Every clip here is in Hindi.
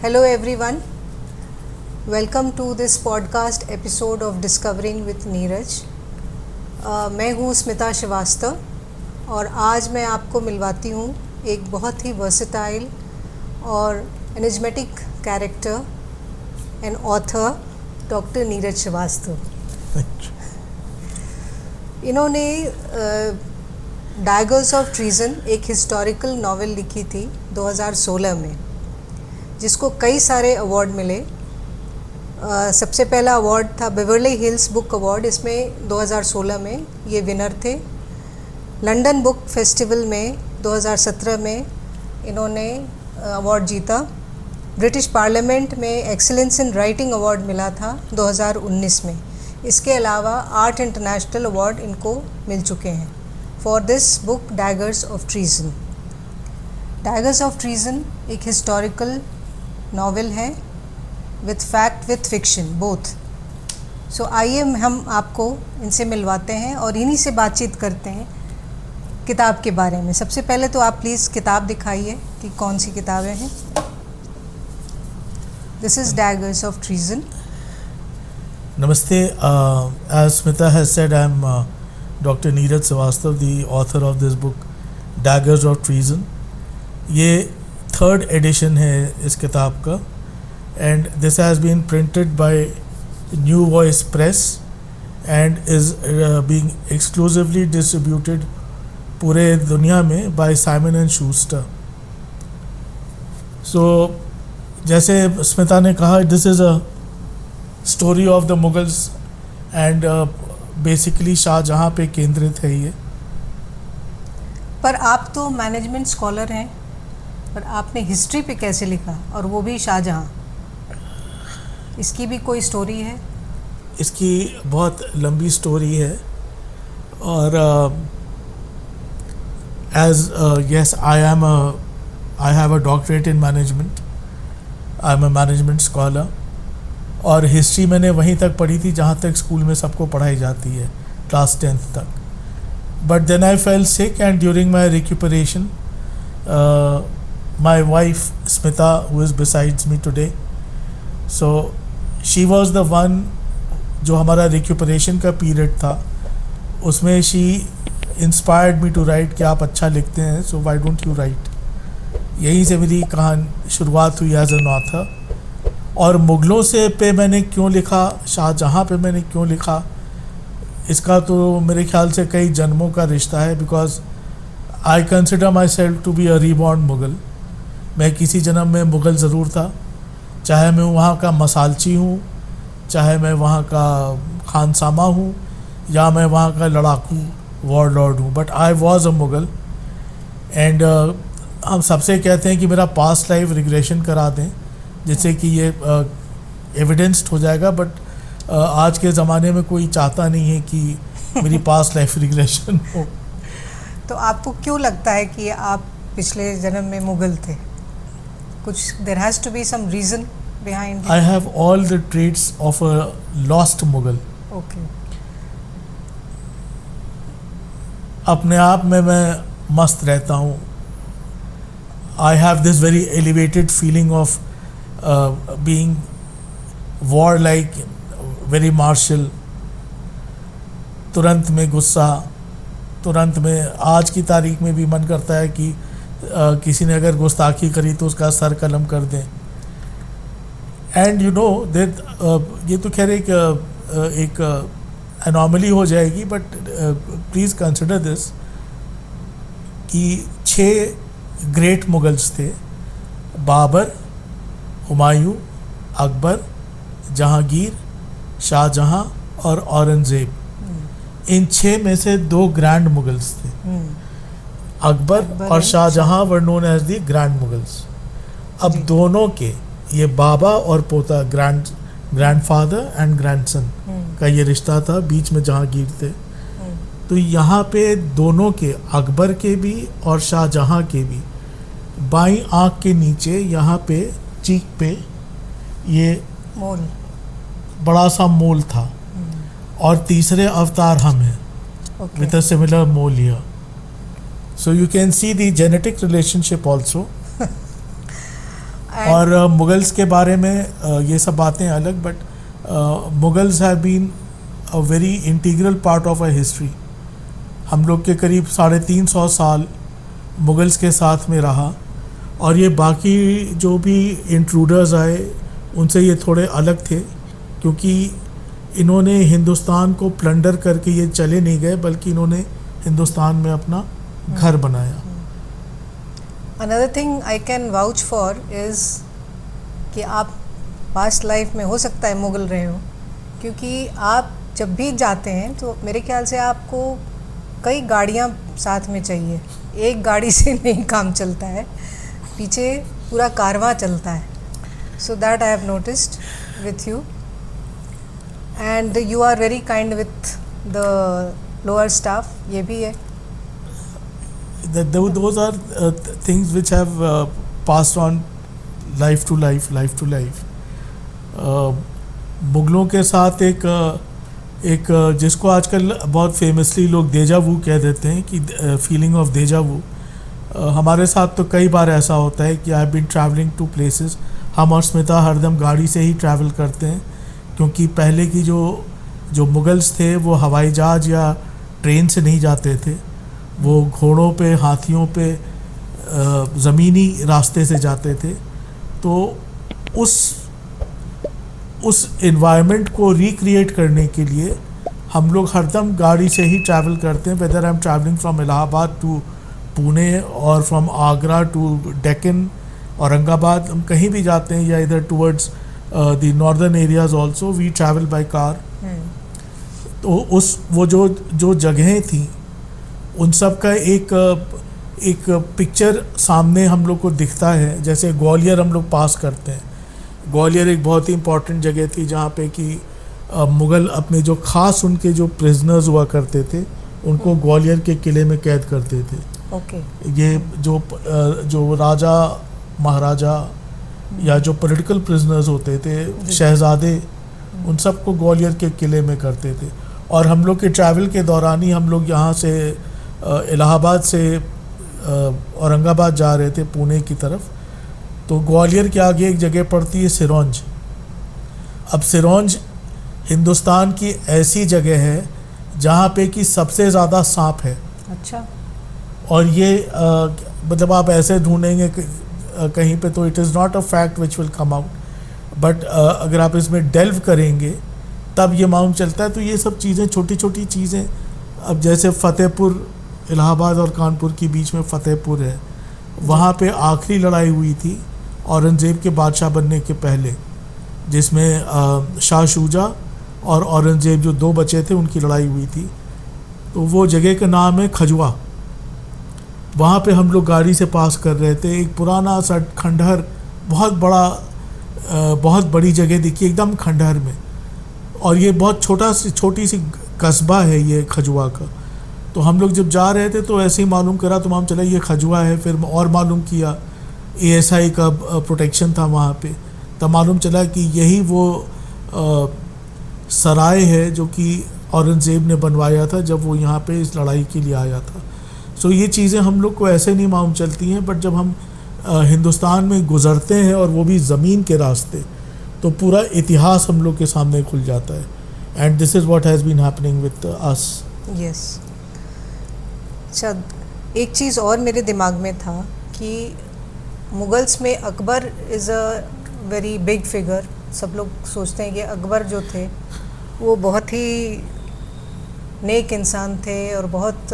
Hello everyone, welcome to this podcast episode of Discovering with Neeraj. मैं हूँ स्मिता श्रीवास्तव और आज मैं आपको मिलवाती हूँ एक बहुत ही वर्सेटाइल और energetic character and author doctor Neeraj Srivastava. इन्होंने डैगर्स ऑफ ट्रीजन एक हिस्टोरिकल नॉवेल लिखी थी 2016 में, जिसको कई सारे अवार्ड मिले। सबसे पहला अवार्ड था बेवर्ली हिल्स बुक अवार्ड, इसमें 2016 में ये विनर थे। लंदन बुक फेस्टिवल में 2017 में इन्होंने अवार्ड जीता। ब्रिटिश पार्लियामेंट में एक्सीलेंस इन राइटिंग अवार्ड मिला था 2019 में। इसके अलावा आर्ट इंटरनेशनल अवार्ड इनको मिल चुके हैं for this book daggers of treason. Daggers of treason एक हिस्टोरिकल नॉवेल है with fact with fiction both. So आइए हम आपको इनसे मिलवाते हैं और इन्हीं से बातचीत करते हैं किताब के बारे में। सबसे पहले तो आप प्लीज़ किताब दिखाइए कि कौन सी किताबें हैं। This is daggers of treason. Namaste. As Smita has said, I am Dr. Neeraj Srivastava, the author of this book, Daggers of Treason. ये थर्ड एडिशन है इस किताब का and this has been printed by New Voice Press and is being exclusively distributed पूरे दुनिया में by Simon and Schuster. So जैसे स्मिता ने कहा, this is a story of the Mughals and basically Shahjahan पे केंद्रित है ये। पर आप तो मैनेजमेंट स्कॉलर हैं, पर आपने हिस्ट्री पे कैसे लिखा, और वो भी शाहजहाँ? इसकी भी कोई स्टोरी है? इसकी बहुत लंबी स्टोरी है और as yes I have a doctorate in management. I am a management scholar और हिस्ट्री मैंने वहीं तक पढ़ी थी जहाँ तक स्कूल में सबको पढ़ाई जाती है, क्लास 10th तक। But then I fell sick and during my recuperation my wife Smita, who is besides me today, so she was the one जो हमारा रिक्यूपरेशन का पीरियड था उसमें she inspired me to write कि आप अच्छा लिखते हैं, so why don't you write। यहीं से मेरी कहानी शुरुआत हुई एज एन ऑथर। और मुग़लों से पे मैंने क्यों लिखा, शाहजहाँ पे मैंने क्यों लिखा, इसका तो मेरे ख्याल से कई जन्मों का रिश्ता है। Because I consider myself to be a reborn Mughal. मैं किसी जन्म में मुग़ल ज़रूर था, चाहे मैं वहाँ का मसालची हूँ, चाहे मैं वहाँ का खानसामा हूँ, या मैं वहाँ का लड़ाकू वॉर लॉर्ड हूँ, but I was a Mughal. And हम सबसे कहते हैं कि मेरा पास्ट लाइफ रिग्रेशन करा दें जिससे कि ये एविडेंस्ड हो जाएगा, बट आज के ज़माने में कोई चाहता नहीं है कि मेरी पास्ट लाइफ रिग्रेशन हो। तो आपको क्यों लगता है कि आप पिछले जन्म में मुग़ल थे? कुछ there has to be some reason behind. I have all the traits of a lost Mughal. Okay. अपने आप में मैं मस्त रहता हूँ। I have this very elevated feeling of being warlike, very martial. तुरंत में गुस्सा, तुरंत में आज की तारीख में भी मन करता है कि किसी ने अगर गुस्ताखी करी तो उसका सर कलम कर दें। एंड यू नो दैट ये तो खैर एक एनॉमली हो जाएगी, बट प्लीज़ कंसिडर दिस कि 6 ग्रेट मुगल्स थे, बाबर, हुमायूं, अकबर, जहांगीर, शाहजहाँ और औरंगज़ेब। इन 6 में से 2 ग्रैंड मुगल्स थे। अकबर और Shahjahan were known as the grand Mughals. अब दोनों के, ये बाबा और पोता, ग्रैंडफादर एंड ग्रैंडसन का ये रिश्ता था, बीच में जहांगीर थे। तो यहाँ पे दोनों के, अकबर के भी और शाहजहाँ के भी, बाईं आँख के नीचे यहाँ पे चीक पे ये मोल, बड़ा सा मोल था। और तीसरे अवतार हम हैं with a similar mole here. So you can see the genetic relationship also. और मुगल्स के बारे में ये सब बातें अलग, but Mughals have been a very integral part of a history. हम लोग के करीब 350 साल मुगल्स के साथ में रहा, और ये बाकी जो भी इंट्रूडर्स आए उनसे ये थोड़े अलग थे, क्योंकि इन्होंने हिंदुस्तान को प्लंडर करके ये चले नहीं गए, बल्कि इन्होंने हिंदुस्तान में अपना घर बनाया. Another thing I can vouch for is कि आप पास्ट लाइफ में हो सकता है मुगल रहे हो, क्योंकि आप जब भी जाते हैं तो मेरे ख्याल से आपको कई गाड़ियाँ साथ में चाहिए. एक गाड़ी से नहीं काम चलता है, पीछे पूरा कारवां चलता है. So that I have noticed with you, and you are very kind with the lower staff. ये भी है. Those are things which have passed on life to life. मुगलों के साथ एक जिसको आजकल बहुत फेमसली लोग देजा वू कह देते हैं, कि फीलिंग ऑफ देजा वू. हमारे साथ तो कई बार ऐसा होता है कि I have been travelling to places. हम और स्मिता हरदम गाड़ी से ही ट्रैवल करते हैं, क्योंकि पहले की जो मुगल्स थे वो हवाई जहाज़ या ट्रेन से नहीं जाते थे. वो घोड़ों पे, हाथियों पे, ज़मीनी रास्ते से जाते थे. तो उस इन्वायरमेंट को रिक्रिएट करने के लिए हम लोग हरदम गाड़ी से ही ट्रैवल करते हैं. Whether I am travelling from Allahabad to Pune और फ्रॉम आगरा टू डेक्कन, औरंगाबाद, हम कहीं भी जाते हैं, या इधर towards the northern areas also we travel by car. तो वो जो जगहें थी उन सब का एक पिक्चर सामने हम लोग को दिखता है. जैसे ग्वालियर हम लोग पास करते हैं. ग्वालियर एक बहुत ही इम्पॉर्टेंट जगह थी जहाँ पे कि मुग़ल अपने जो ख़ास उनके जो प्रिजनर्स हुआ करते थे उनको ग्वालियर के किले में कैद करते थे. ये जो राजा महाराजा या जो पॉलिटिकल प्रिजनर्स होते थे, शहजादे, उन सबको ग्वालियर के किले में करते थे. और हम लोग के ट्रैवल के दौरान ही हम लोग यहाँ से इलाहाबाद से औरंगाबाद जा रहे थे पुणे की तरफ. तो ग्वालियर के आगे एक जगह पड़ती है सिरोंज. अब सिरोंज हिंदुस्तान की ऐसी जगह है जहाँ पे कि सबसे ज़्यादा सांप है. अच्छा. और ये मतलब आप ऐसे ढूंढेंगे कहीं पे तो it is not a fact which will come out, but अगर आप इसमें डेल्व करेंगे तब ये मालूम चलता है. तो ये सब चीज़ें, छोटी छोटी चीज़ें. अब जैसे फ़तेहपुर, इलाहाबाद और कानपुर के बीच में फ़तेहपुर है, वहाँ पे आखिरी लड़ाई हुई थी औरंगज़ेब के बादशाह बनने के पहले, जिसमें शाह शुजा और औरंगज़ेब जो दो बचे थे उनकी लड़ाई हुई थी. तो वो जगह का नाम है खजुआ. वहाँ पे हम लोग गाड़ी से पास कर रहे थे. एक पुराना सा खंडहर, बहुत बड़ी जगह दिखी एकदम खंडहर में. और ये बहुत छोटी सी कस्बा है ये खजुआ का. तो हम लोग जब जा रहे थे तो ऐसे ही मालूम करा तो मालूम चला ये खजुआ है. फिर और मालूम किया ASI का प्रोटेक्शन था वहाँ पे, तब मालूम चला कि यही वो सराय है जो कि औरंगज़ेब ने बनवाया था जब वो यहाँ पे इस लड़ाई के लिए आया था. सो ये चीज़ें हम लोग को ऐसे नहीं मालूम चलती हैं, बट जब हम हिंदुस्तान में गुज़रते हैं और वो भी ज़मीन के रास्ते, तो पूरा इतिहास हम लोग के सामने खुल जाता है. And this is what has been happening with us. Yes. अच्छा, एक चीज़ और मेरे दिमाग में था कि मुगल्स में Akbar is a very big figure. सब लोग सोचते हैं कि अकबर जो थे वो बहुत ही नेक इंसान थे और बहुत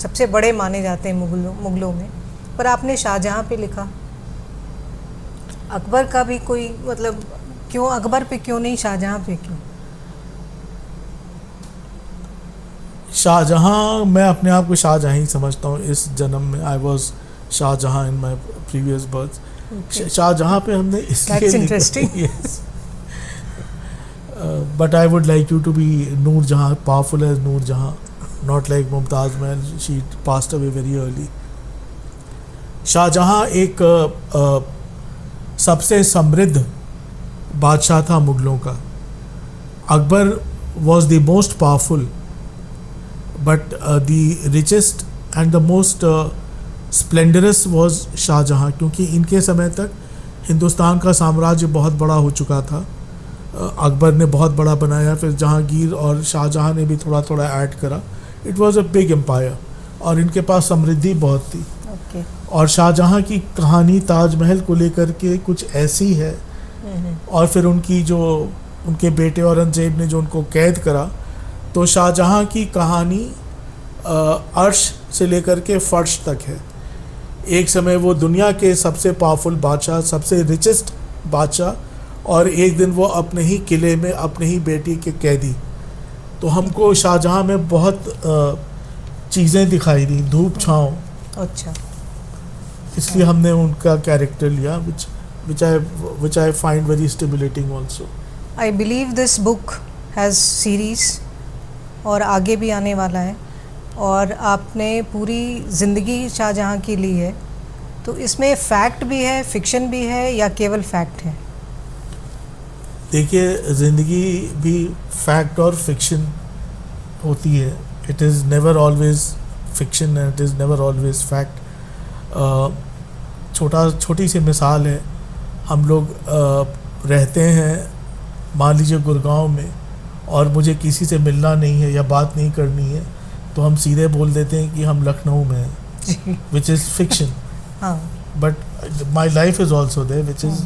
सबसे बड़े माने जाते हैं मुगलों में. पर आपने शाहजहाँ पे लिखा, अकबर का भी कोई मतलब क्यों अकबर पे क्यों नहीं, शाहजहाँ पे क्यों? शाहजहाँ, मैं अपने आप को शाहजहाँ ही समझता हूँ इस जन्म में. I was Shahjahan in my previous birth. Shahjahan पे हमने इसलिए लिखा, but I would like you to be Noorjahan, powerful as Noorjahan, not like Mumtaz Mahal. She passed away very early. Shahjahan एक सबसे समृद्ध बादशाह था मुगलों का. Akbar was the most powerful, but the richest and the most splendorous was Shahjahan, क्योंकि इनके समय तक हिंदुस्तान का साम्राज्य बहुत बड़ा हो चुका था। अकबर ने बहुत बड़ा बनाया, फिर जहांगीर और शाहजहाँ ने भी थोड़ा थोड़ा ऐड करा। It was a big empire और इनके पास समृद्धि बहुत थी। ओके। और शाहजहाँ की कहानी ताजमहल को लेकर के कुछ ऐसी है, और फिर उनकी जो उनके बेटे औरंगजेब ने जो उनको कैद करा, तो शाहजहाँ की कहानी अर्श से लेकर के फर्श तक है। एक समय वो दुनिया के सबसे पावरफुल बादशाह, सबसे रिचेस्ट बादशाह, और एक दिन वो अपने ही किले में अपने ही बेटी के कैदी। तो हमको शाहजहाँ में बहुत चीज़ें दिखाई दी, धूप छाँव। अच्छा। इसलिए हमने उनका कैरेक्टर लिया, which I find very stimulating also. I believe this book has series और आगे भी आने वाला है, और आपने पूरी ज़िंदगी शाहजहाँ की ली है, तो इसमें फैक्ट भी है, फिक्शन भी है, या केवल फैक्ट है? देखिए, ज़िंदगी भी फैक्ट और फिक्शन होती है। It is never always fiction and it is never always fact. छोटी सी मिसाल है, हम लोग रहते हैं मान लीजिए गुड़गांव में, और मुझे किसी से मिलना नहीं है या बात नहीं करनी है, तो हम सीधे बोल देते हैं कि हम लखनऊ में हैं, विच इज़ फिक्शन। हाँ। But my life is also there, which is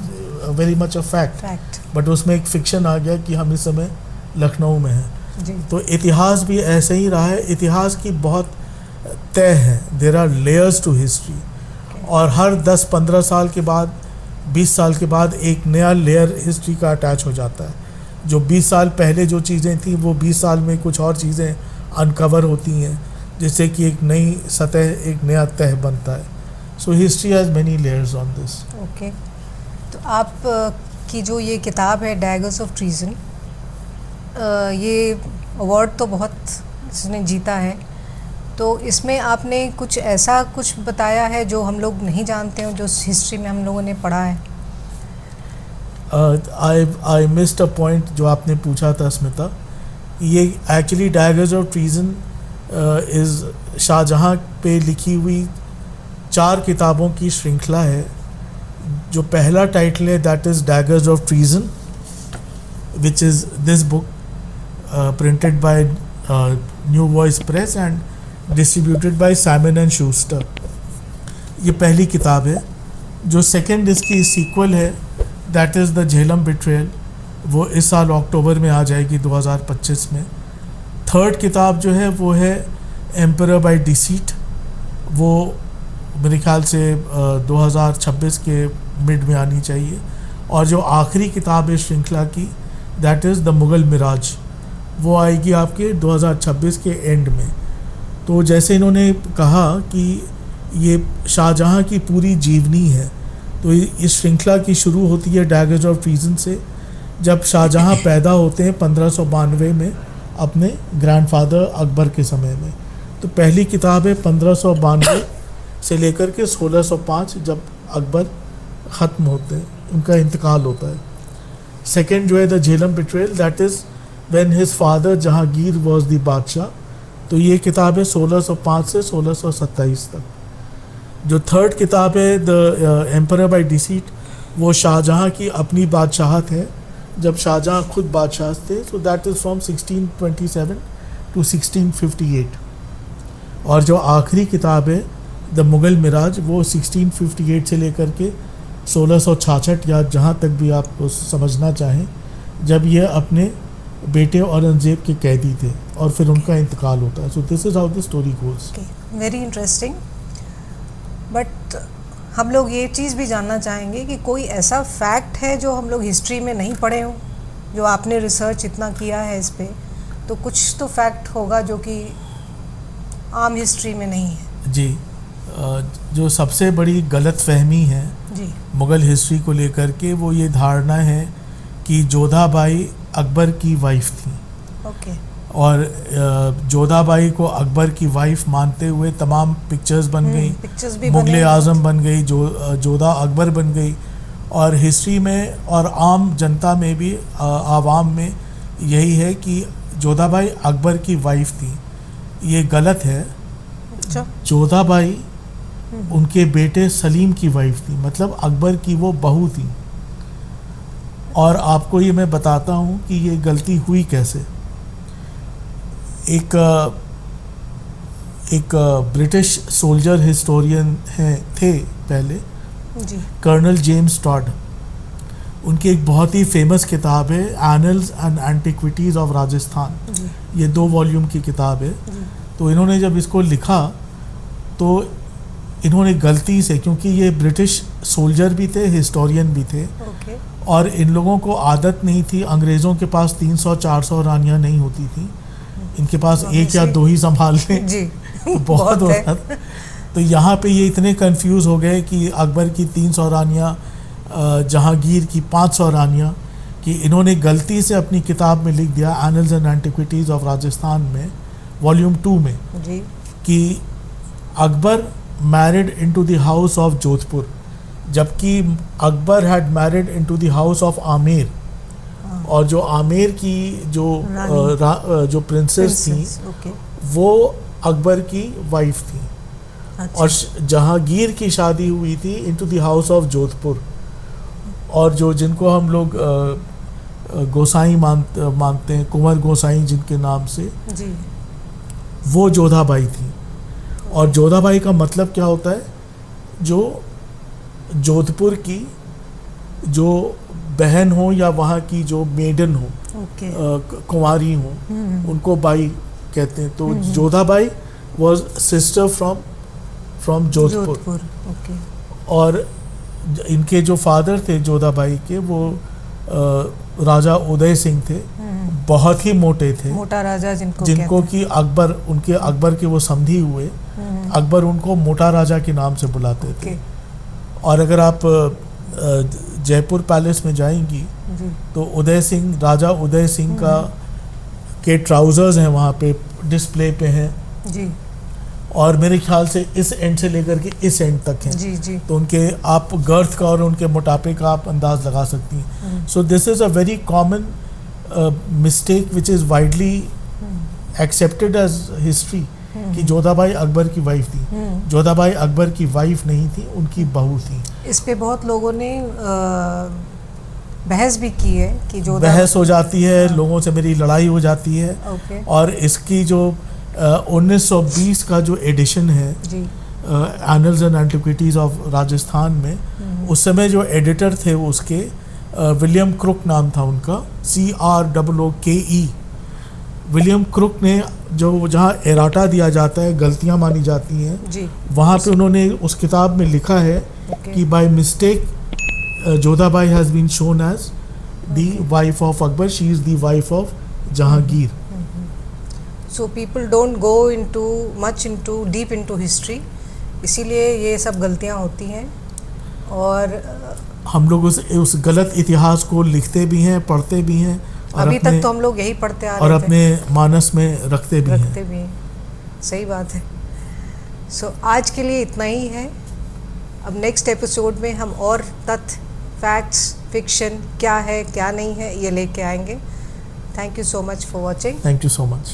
very much a fact. But उसमें एक फिक्शन आ गया कि हम इस समय लखनऊ में हैं। जी। तो इतिहास भी ऐसे ही रहा है। इतिहास की बहुत तय है, there are layers to history, और हर 10-15 साल के बाद, 20 साल के बाद एक नया लेयर हिस्ट्री का अटैच हो जाता है। जो 20 साल पहले जो चीज़ें थी, वो 20 साल में कुछ और चीज़ें अनकवर होती हैं, जिससे कि एक नई सतह, एक नया तह बनता है। So history has many layers on this. Okay. तो आप की जो ये किताब है डैगर्स ऑफ ट्रीजन, ये अवार्ड तो बहुत इसने जीता है, तो इसमें आपने कुछ ऐसा कुछ बताया है जो हम लोग नहीं जानते हो, जो हिस्ट्री में हम लोगों ने पढ़ा है? आई मिस्ड अ पॉइंट जो आपने पूछा था स्मिता। ये actually daggers of treason is Shahjahan पे लिखी हुई 4 किताबों की श्रृंखला है। जो पहला टाइटल है that is daggers of treason, which is this book printed by New Voice Press and distributed by Simon and Schuster. ये पहली किताब है। जो सेकंड इसकी सीक्वल है that is the Jhelum betrayal, वो इस साल अक्टूबर में आ जाएगी 2025 में। थर्ड किताब जो है वो है एम्परर बाय डिसीट, वो मेरे ख्याल से 2026 के मिड में आनी चाहिए। और जो आखिरी किताब है श्रृंखला की that is the Mughal mirage, वो आएगी आपके 2026 के एंड में। तो जैसे इन्होंने कहा कि ये शाहजहाँ की पूरी जीवनी है, तो इस श्रृंखला की शुरू होती है डैगर्स ऑफ ट्रीजन से, जब शाहजहाँ पैदा होते हैं 1592 में अपने ग्रैंडफादर अकबर के समय में। तो पहली किताब है 1592 से लेकर के 1605, जब अकबर ख़त्म होते हैं, उनका इंतकाल होता है। सेकंड जो है the Jhelum betrayal, that is when his father Jahangir was the बादशाह, तो ये किताब है 1605 से 1627 तक। जो थर्ड किताब है द एम्परर बाय डिसीट, वो शाहजहाँ की अपनी बादशाहत है, जब शाहजहाँ खुद बादशाह थे। So that is from 1627 to 1658। और जो आखिरी किताब है द मुग़ल मिराज, वो 1658 से लेकर के 1666 या जहाँ तक भी आप समझना चाहें, जब ये अपने बेटे औरंगजेब के कैदी थे और फिर उनका इंतकाल होता है। सो this is how the story goes. Very interesting. But हम लोग ये चीज़ भी जानना चाहेंगे कि कोई ऐसा फैक्ट है जो हम लोग हिस्ट्री में नहीं पढ़े हों, जो आपने रिसर्च इतना किया है इस पे, तो कुछ तो फैक्ट होगा जो कि आम हिस्ट्री में नहीं है। जी, जो सबसे बड़ी गलत फहमी है जी मुग़ल हिस्ट्री को लेकर के, वो ये धारणा है कि जोधाबाई अकबर की वाइफ थी। ओके। और जोधाबाई को अकबर की वाइफ मानते हुए तमाम पिक्चर्स बन गई, पिक्चर्स भी मुग़ल आज़म बन गई, जोधा अकबर बन गई। और हिस्ट्री में और आम जनता में भी, आवाम में यही है कि जोधाबाई अकबर की वाइफ थी। ये गलत है। अच्छा। जोधाबाई उनके बेटे सलीम की वाइफ थी, मतलब अकबर की वो बहू थी। और आपको ये मैं बताता हूँ कि ये गलती हुई कैसे। एक ब्रिटिश सोल्जर हिस्टोरियन थे पहले, जी कर्नल जेम्स टॉड। उनकी एक बहुत ही फेमस किताब है annals and antiquities of Rajasthan. जी ये 2 वॉल्यूम की किताब है। जी तो इन्होंने जब इसको लिखा तो इन्होंने गलती से, क्योंकि ये ब्रिटिश सोल्जर भी थे, हिस्टोरियन भी थे, ओके और इन लोगों को आदत नहीं थी, अंग्रेज़ों के पास 300-400 रानियां नहीं होती थी, इनके पास एक या 2 ही संभाल लें जी तो बहुत है। होता था। तो यहाँ पे ये इतने कंफ्यूज हो गए कि अकबर की 300 रानियाँ, जहांगीर की 500 रानियाँ, कि इन्होंने गलती से अपनी किताब में लिख दिया annals and antiquities of Rajasthan में वॉल्यूम 2 में जी कि Akbar married into the house of Jodhpur, जबकि Akbar had married into the house of Amer. और जो आमेर की जो प्रिंसेस थी ओके वो अकबर की वाइफ थी। अच्छा और जहांगीर की शादी हुई थी into the house of Jodhpur. और जो जिनको हम लोग गोसाई मानते हैं, कुंवर गोसाई जिनके नाम से, जी वो जोधाबाई थी। और जोधाबाई का मतलब क्या होता है? जो जोधपुर की जो बहन हो या वहाँ की जो मेडन हो, ओके कुंवारी हो, उनको बाई कहते हैं। तो Jodha Bai was sister from Jodhpur. Okay और इनके जो फादर थे जोधाबाई के, वो राजा उदय सिंह थे, बहुत ही मोटे थे, मोटा राजा जिनको कि अकबर के वो समधी हुए। अकबर उनको मोटा राजा के नाम से बुलाते थे। और अगर आप जयपुर पैलेस में जाएंगी जी तो राजा उदय सिंह के ट्राउजर्स हैं वहाँ पे डिस्प्ले पे हैं, जी और मेरे ख्याल से इस एंड से लेकर के इस एंड तक हैं। जी जी तो उनके आप गर्थ का और उनके मोटापे का आप अंदाज लगा सकती हैं। So this is a very common mistake which is widely accepted as history कि जोधाबाई अकबर की वाइफ थी। जोधाबाई अकबर की वाइफ नहीं थी, उनकी बहू थी। इस पे बहुत लोगों ने बहस भी की है कि जो बहस हो जाती है, लोगों से मेरी लड़ाई हो जाती है। ओके और इसकी जो 1920 का जो एडिशन है जी annals and antiquities of Rajasthan में, उस समय जो एडिटर थे उसके विलियम क्रुक नाम था उनका, CROOKE। विलियम क्रुक ने जो जहाँ एराटा दिया जाता है, गलतियाँ मानी जाती हैं, जी वहाँ पे उन्होंने उस किताब में लिखा है कि by mistake Jodhabai has been shown as the wife of Akbar, she is the wife of Jahangir. So people don't go into much into deep into history, इसीलिए ये सब गलतियाँ होती हैं। और हम लोग उस गलत इतिहास को लिखते भी हैं, पढ़ते भी हैं, और अभी तक तो हम लोग यही पढ़ते आ रहे थे और अपने मानस में रखते भी हैं। सही बात है। सो आज के लिए इतना ही है। अब नेक्स्ट एपिसोड में हम और तथ्य, फैक्ट्स, फिक्शन क्या है क्या नहीं है ये लेके आएंगे। Thank you so much for watching. Thank you so much.